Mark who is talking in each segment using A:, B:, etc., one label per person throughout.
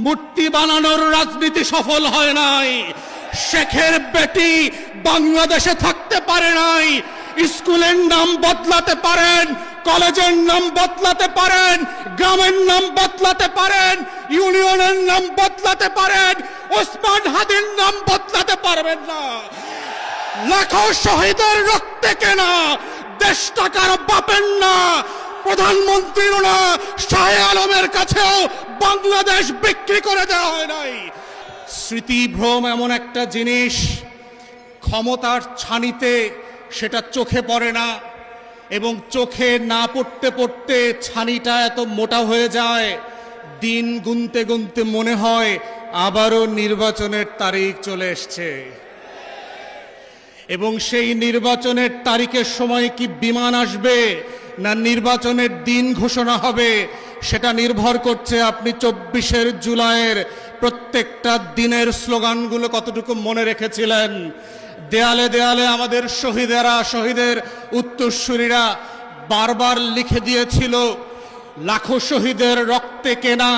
A: মূর্তি বানানোর রাজনীতি সফল হয় নাই। শেখের বেটি বাংলাদেশে থাকতে পারে নাই। স্কুলের নাম বদলাতে পারেন, কলেজের নাম বদলাতে পারেন, গ্রামের নাম বদলাতে পারেন, ইউনিয়নের নাম বদলাতে পারেন, ওসমান হাদির নাম বদলাতে পারবেন না। লাখো শহীদের রক্তে কেনা দেশটা কারো বাপের না, প্রধানমন্ত্রীর না, শাহ আলমের কাছেও বাংলাদেশ বিক্রি করে দেওয়া হয় নাই। স্মৃতিভ্রম এমন একটা জিনিস, ক্ষমতার ছানিতে সেটা চোখে পড়ে না, এবং চোখে না পড়তে পড়তে ছানিটা এত মোটা হয়ে যায়, দিন গুনতে গুনতে মনে হয় আবারও নির্বাচনের তারিখ চলে এসছে। এবং সেই নির্বাচনের তারিখের সময় কি বিমান আসবে না নির্বাচনের দিন ঘোষণা হবে, সেটা নির্ভর করছে আপনি 24 জুলাইয়ের প্রত্যেকটা দিনের স্লোগানগুলো কতটুকু মনে রেখেছিলেন। দেয়ালে দেয়ালে আমাদের শহীদেরা, শহীদের উত্তরসূরিরা বারবার লিখে দিয়েছিল, লাখো শহীদের রক্তে কেনা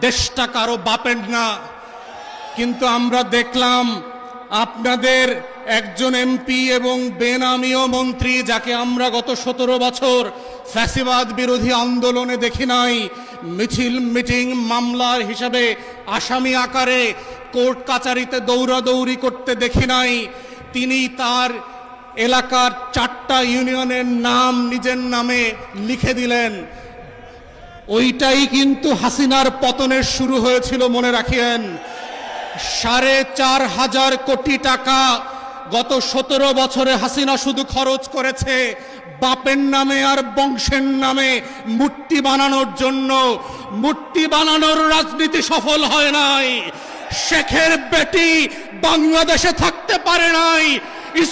A: দেশটা কারো বাপের না। কিন্তু আমরা দেখলাম আপনাদের একজন এমপি এবং বেনামীয় মন্ত্রী, যাকে আমরা গত 17 বছর ফ্যাসিবাদ বিরোধী আন্দোলনে দেখি নাই, মিছিল মিটিং মামলার হিসাবে আসামি আকারে কোর্ট কাচারিতে দৌড়াদৌড়ি করতে দেখি নাই, তিনি তার এলাকার 4টা ইউনিয়নের নাম নিজের নামে লিখে দিলেন। ওইটাই কিন্তু হাসিনার পতনের শুরু হয়েছিল, মনে রাখিয়েন। 4,500 কোটি টাকা গত 17 বছরে হাসিনা শুধু খরচ করেছে বাপের নামে আর বংশের নামে মূর্তি বানানোর জন্য। মূর্তি বানানোর রাজনীতি সফল হয় নাই। শেখের বেটি বাংলাদেশে থাকতে পারে নাই।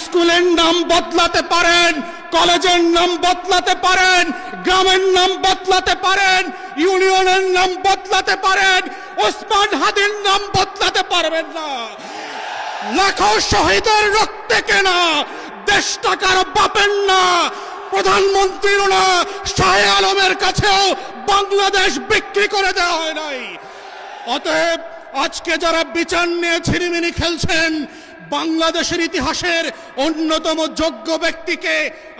A: স্কুলের নাম বদলাতে পারেন, কলেজের নাম বদলাতে পারেন, গ্রামের নাম বদলাতে পারেন, ইউনিয়নের নাম বদলাতে পারেন, ওসমান হাদির নাম বদলাতে পারবেন না। লাখো শহীদের রক্তে কেনা দেশটা কারো বাপের না, প্রধানমন্ত্রীর না, শাহ আলমের কাছেও বাংলাদেশ বিক্রি করে দেওয়া হয় নাই। অতএব আজকে যারা বিচার নিয়ে ছিনিমিনি খেলছেন, বাংলাদেশের ইতিহাসের অন্যতম যোগ্য ব্যক্তিকে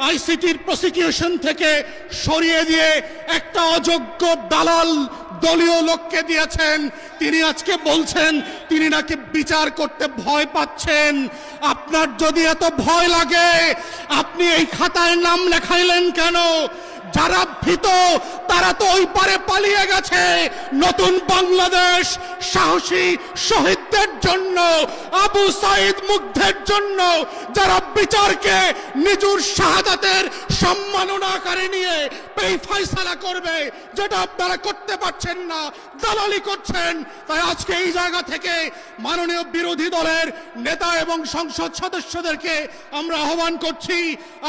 A: আইসিটির প্রসিকিউশন থেকে সরিয়ে দিয়ে একটা অযোগ্য দালাল দলীয় লোককে দিয়েছেন, তিনি আজকে বলছেন তিনি নাকি বিচার করতে ভয় পাচ্ছেন। আপনার যদি এত ভয় লাগে আপনি এই খাতায় নাম লেখাইলেন কেন? যারা ভীত তারা তো ওই পারে পালিয়ে গেছে। নতুন বাংলাদেশ সাহসী শহীদদের জন্য, আবু সাইদ মুগ্ধের জন্য, যারা বিচারকে নিজের শাহাদাতের সম্মাননা আকারে নিয়ে এই ফয়সালা করবে, যেটা আপনারা করতে পারছেন না, দালালি করছেন। তাই আজকে এই জায়গা থেকে মাননীয় বিরোধী দলের নেতা এবং সংসদ সদস্যদেরকে আমরা আহ্বান করছি,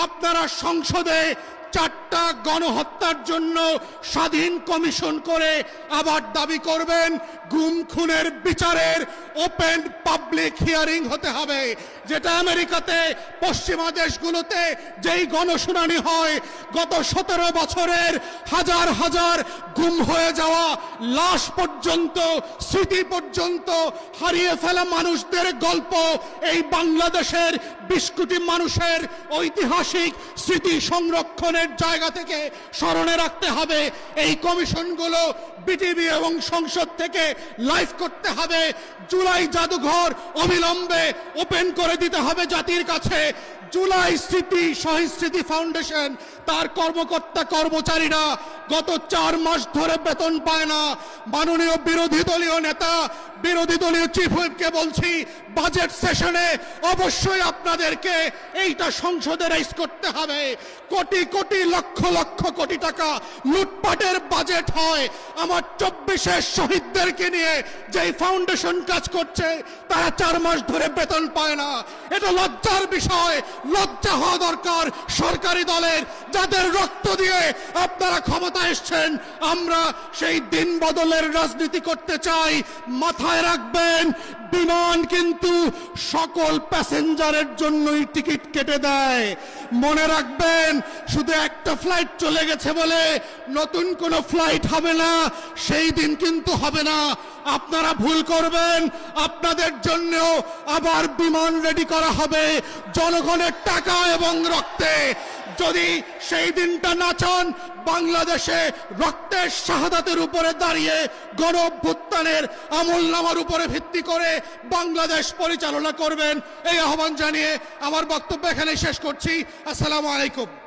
A: আপনারা সংসদে 4টা গণহত্যার জন্য স্বাধীন কমিশন করে আবার দাবি করবেন গুম খুনের বিচারের ওপেন পাবলিক হিয়ারিং হতে হবে, যেটা আমেরিকাতে পশ্চিমা দেশগুলোতে যেই গণশুনানি হয়, গত 17 বছরের হাজার হাজার গুম হয়ে যাওয়া লাশ পর্যন্ত, স্মৃতি পর্যন্ত হারিয়ে ফেলা মানুষদের গল্প এই বাংলাদেশের 20 কোটি মানুষের ঐতিহাসিক স্মৃতি সংরক্ষণের জায়গা থেকে স্মরণে রাখতে হবে। এই কমিশনগুলো বিটিভি এবং সংসদ থেকে লাইভ করতে হবে। জুলাই জাদুঘর অবিলম্বে ওপেন করে দিতে হবে জাতির কাছে। জুলাই স্মৃতি শহীদ স্মৃতি ফাউন্ডেশন, তার কর্মকর্তা কর্মচারীরা গত 4 মাস ধরে বেতন পায় না। মাননীয় বিরোধী দলীয় নেতা, বিরোধী দলীয় চিফ হুইপকে বলছি, বাজেট সেশনে অবশ্যই আপনাদেরকে এইটা সংসদে রাইজ করতে হবে। কোটি কোটি লক্ষ লক্ষ কোটি টাকা লুটপাটের বাজেট হয়। আমার 24-এর শহীদদেরকে নিয়ে যেই ফাউন্ডেশন কাজ করছে তারা 4 মাস ধরে বেতন পায় না। এটা লজ্জার বিষয়, লজ্জা হওয়া দরকার সরকারি দলের, যাদের রক্ত দিয়ে আপনারা ক্ষমতা এসছেন। আমরা সেই দিন বদলের রাজনীতি করতে চাই। মাথায় রাখবেন, বিমান কিন্তু সকল প্যাসেঞ্জারের জন্যই টিকিট কেটে দেয়। মনে রাখবেন, শুধু একটা ফ্লাইট চলে গেছে বলে নতুন কোনো ফ্লাইট হবে না। সেই দিন কিন্তু হবে না। আপনারা ভুল করবেন, আপনাদের জন্যও আবার বিমান রেডি করা হবে জনগণের টাকা এবং রক্তে। যদি সেই দিনটা না চান, বাংলাদেশে রক্তের শাহাদাতের উপরে দাঁড়িয়ে গণ অভ্যুত্থানের আমলনামার উপরে ভিত্তি করে বাংলাদেশ পরিচালনা করবেন, এই আহ্বান জানিয়ে আমার বক্তব্য এখানে শেষ করছি। আসসালামু আলাইকুম।